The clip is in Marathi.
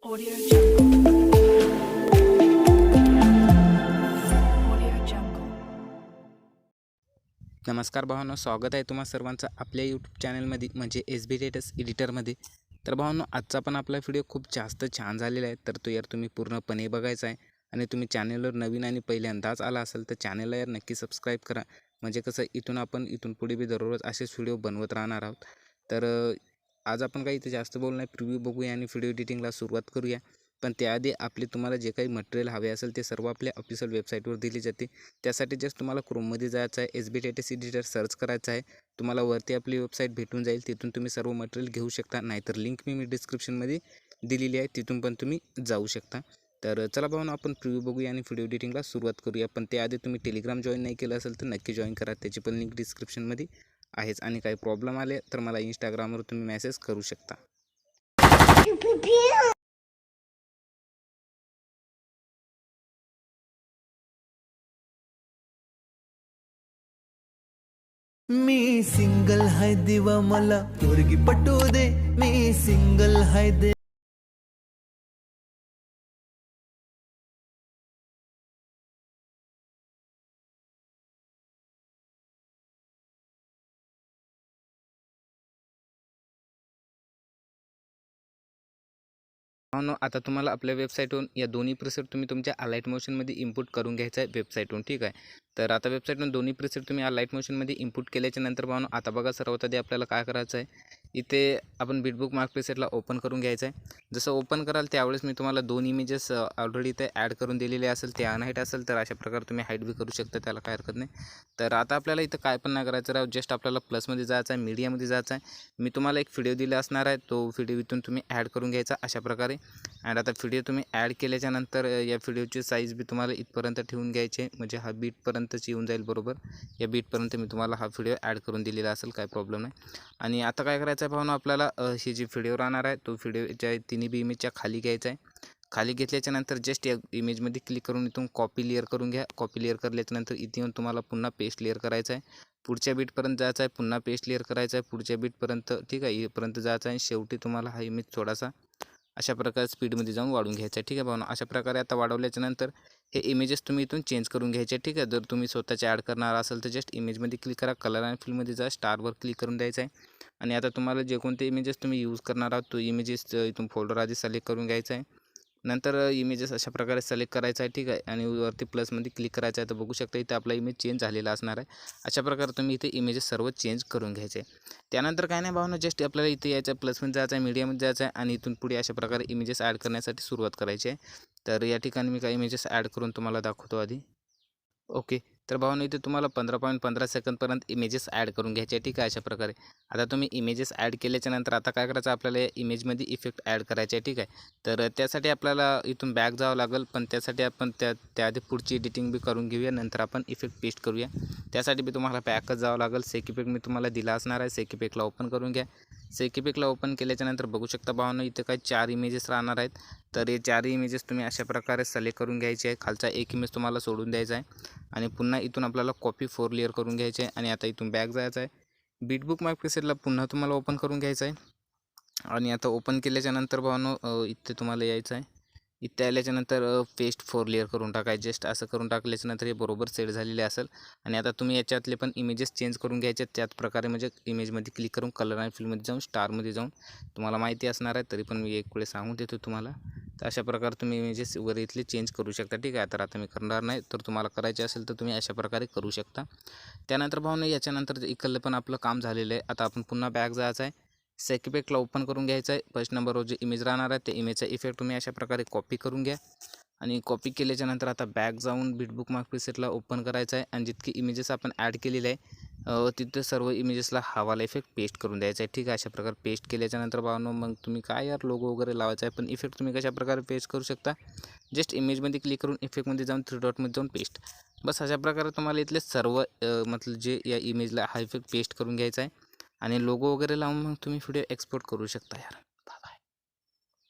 Audio Jungle. Audio Jungle. नमस्कार भावांनो, स्वागत आहे तुम्हा सर्वांचं आपल्या यूट्यूब चॅनलमध्ये म्हणजे SB टेटस एडिटरमध्ये. तर भावांनो, आजचा पण आपला व्हिडिओ खूप जास्त छान झालेला आहे, तर तो यार तुम्ही पूर्णपणे बघायचा आहे. आणि तुम्ही चॅनलवर नवीन आणि पहिल्यांदाच आला असेल तर चॅनलला यार नक्की सबस्क्राईब करा. म्हणजे कसं इथून पुढे बी दररोज असेच व्हिडिओ बनवत राहणार आहोत. तर आज आपण काही इथे जास्त बोलू नाही, प्रिव्ह्यू बघूया आणि व्हिडिओ एडिटिंगला सुरुवात करूया. पण त्याआधी आपले तुम्हाला जे काही मटेरियल हवे असेल ते सर्व आपल्या ऑफिशियल वेबसाईटवर दिली जाते. त्यासाठी जस्ट तुम्हाला क्रोममध्ये जायचं आहे, SB टेटस एडिटर सर्च करायचं आहे. तुम्हाला वरती आपली वेबसाईट भेटून जाईल, तिथून तुम्ही सर्व मटेरियल घेऊ शकता. नाहीतर लिंक मी डिस्क्रिप्शनमध्ये दिलेली आहे, तिथून पण तुम्ही जाऊ शकता. तर चला भावांनो, आपण प्रिव्ह्यू बघूया आणि व्हिडिओ एडिटिंगला सुरुवात करूया. पण त्याआधी तुम्ही टेलिग्राम जॉईन नाही केलं असेल तर नक्की जॉईन करा, त्याची पण लिंक डिस्क्रिप्शनमध्ये आहेच. आणि काही प्रॉब्लेम आले तर मला इंस्टाग्रामवर तुम्ही मेसेज करू शकता. मी सिंगल हाय देवा मला पोरगी पटू दे. मी सिंगल हाय दे. भावांनो, आता तुम्हाला आपल्या वेबसाईटवरून या दोन्ही प्रीसेट तुम्ही तुमच्या अलाइट मोशनमध्ये इनपुट करून घ्यायचं आहे वेबसाईटवरून, ठीक आहे. तर आता वेबसाईटवरून दोन्ही प्रीसेट तुम्ही अलाइट मोशनमध्ये इनपुट केल्याच्या नंतर भावांनो, आता बघा सर्वात आधी आपल्याला काय करायचं आहे, इथे आपण बिटबुक मार्क प्रीसेटला ओपन करून घ्यायचं आहे. जसं ओपन कराल त्यावेळेस मी तुम्हाला दोन इमेजेस ऑलरेडी इथे ॲड करून दिलेले असेल, ते अनहाईट असेल तर अशा प्रकारे तुम्ही हाईट बी करू शकता, त्याला काय हरकत नाही. तर आता आपल्याला इथं काय पण नाही करायचं राव, जस्ट आपल्याला प्लसमध्ये जायचं आहे, मीडियामध्ये जायचं आहे. मी तुम्हाला एक व्हिडिओ दिला असणार आहे, तो व्हिडिओ इथून तुम्ही ॲड करून घ्यायचा अशा प्रकारे. आणि आता व्हिडिओ तुम्ही ॲड केल्याच्या नंतर या व्हिडिओची साईज बी तुम्हाला इथपर्यंत ठेवून घ्यायची आहे, म्हणजे हा बीटपर्यंतच येऊन जाईल बरोबर. या बीटपर्यंत मी तुम्हाला हा व्हिडिओ ॲड करून दिलेला असेल, काय प्रॉब्लेम नाही. आणि आता काय करायचं आहे भावना, आपल्याला ही जी व्हिडिओ राहणार आहे तो व्हिडिओच्या तिन्ही बी इमेजच्या खाली घ्यायचा आहे. खाली घेतल्याच्या नंतर जस्ट या इमेजमध्ये क्लिक करून इथून कॉपी लेअर करून घ्या. कॉपी लेअर केल्याच्या नंतर इथे येऊन तुम्हाला पुन्हा पेस्ट लेअर करायचं आहे. पुढच्या बीटपर्यंत जायचं आहे, पुन्हा पेस्ट लेअर करायचं आहे पुढच्या बीटपर्यंत, ठीक आहे, इथपर्यंत जायचं आहे. शेवटी तुम्हाला हा इमेज थोडासा अशा प्रकारे स्पीडमध्ये जाऊन वाढून घ्यायचं आहे, ठीक आहे भावना. अशा प्रकारे आता वाढवल्याच्या नंतर हे इमेजेस तुम्ही इथून चेंज करून घ्यायचे, ठीक आहे. जर तुम्ही स्वतःचे ॲड करणार असेल तर जस्ट इमेजमध्ये क्लिक करा, कलर अँड फिलमध्ये जा, स्टारवर क्लिक करून द्यायचं आहे. आणि आता तुम्हाला जे कोणते इमेजेस तुम्ही यूज करणार आहात तो इमेजेस इथून फोल्डर आधी सिलेक्ट करून घ्यायचा आहे. नंतर इमेजेस अशा प्रकारे सिलेक्ट करायचा आहे, ठीक आहे. आणि वरती प्लसमध्ये क्लिक करायचं आहे, तर बघू शकता इथे आपला इमेज चेंज झालेला असणार आहे. अशा प्रकारे तुम्ही इथे इमेजेस सर्व चेंज करून घ्यायचे. त्यानंतर काय नाही भावना, जस्ट आपल्याला इथे यायचं आहे, प्लसमध्ये जायचं आहे, मीडियामध्ये जायचं आहे आणि इथून पुढे अशा प्रकारे इमेजेस ॲड करण्यासाठी सुरुवात करायची आहे. तर या ठिकाणी मी काही इमेजेस ॲड करून तुम्हाला दाखवतो आधी. ओके. तर भावांनो, इथे तुम्हाला 15.15 सेकंदपर्यंत इमेजेस ॲड करून घ्यायचे, ठीक आहे. अशा प्रकारे आता तुम्ही इमेजेस ॲड केल्याच्या नंतर आता काय करायचं, आपल्याला या इमेजमध्ये इफेक्ट ॲड करायचे आहे, ठीक आहे. तर त्यासाठी आपल्याला इथून बॅक जावं लागेल, पण त्यासाठी आपण त्याआधी पुढची एडिटिंग बी करून घेऊया, नंतर आपण इफेक्ट पेस्ट करूया. त्यासाठी बी तुम्हाला बॅकच जावं लागेल. सेक इफेक्ट मी तुम्हाला दिला असणार आहे, सेक इफेक्टला ओपन करून घ्या. सेक इफेक्टला ओपन केल्याच्या नंतर बघू शकता भावांनो, इथे काही 4 इमेजेस राहणार आहेत. तर हे 4 इमेजेस तुम्ही अशा प्रकारे सिलेक्ट करून घ्यायचे आहे. खालचा एक इमेज तुम्हाला सोडून द्यायचा आहे आणि पुन्हा इथून आपल्याला कॉपी 4 लेअर करून घ्यायचे आहे. आणि आता इथून बॅक जायचं आहे, बिटबुक मार्क प्रीसेटला पुन्हा तुम्हाला ओपन करून घ्यायचं आहे. आणि आता ओपन केल्याच्या नंतर भावांनो, इथे तुम्हाला यायचं आहे. इथे आल्याच्यानंतर पेस्ट 4 लेअर करून टाकाय, जस्ट असं करून टाकल्याच्यानंतर हे बरोबर सेट झालेले असेल. आणि आता तुम्ही याच्यातले पण इमेजेस चेंज करून घ्यायचे त्याच प्रकारे, म्हणजे इमेजमध्ये क्लिक करून कलर आणि फिलमध्ये जाऊन स्टारमध्ये जाऊन, तुम्हाला माहिती असणार आहे तरी पण मी एक वेळेस सांगून देतो तुम्हाला. तर अशा प्रकारे तुम्ही इमेजेस वगैरे इथले चेंज करू शकता, ठीक आहे. तर आता मी करणार नाही, तर तुम्हाला करायचे असेल तर तुम्ही अशा प्रकारे करू शकता. त्यानंतर भावना, याच्यानंतर इकडलं पण आपलं काम झालेलं आहे. आता आपण पुन्हा बॅक जायचं आहे, सेक इफेक्टला ओपन करून घ्यायचं आहे. फर्स्ट नंबरवर जे इमेज राहणार आहे त्या इमेजचा इफेक्ट तुम्ही अशा प्रकारे कॉपी करून घ्या. आणि कॉपी केल्याच्यानंतर आता बॅक जाऊन बिटबुक मार्क प्रीसेटला ओपन करायचं आहे आणि जितके इमेजेस आपण ॲड केलेले आहे तिथं सर्व इमेजेसला हवाला इफेक्ट पेस्ट करून द्यायचा आहे, ठीक आहे. अशा प्रकारे पेस्ट केल्याच्यानंतर भावनो, मग तुम्ही काय यार लोगो वगैरे लावायचा आहे, पण इफेक्ट तुम्ही कशा प्रकारे पेस्ट करू शकता, जस्ट इमेजमध्ये क्लिक करून इफेक्टमध्ये जाऊन 3 डॉटमध्ये जाऊन पेस्ट. बस अशा प्रकारे तुम्हाला इथले सर्व मतलब जे या इमेजला हा इफेक्ट पेस्ट करून घ्यायचा आहे. आणि लोगो वगैरे लावून मग तुम्ही व्हिडिओ एक्सपोर्ट करू शकता यार.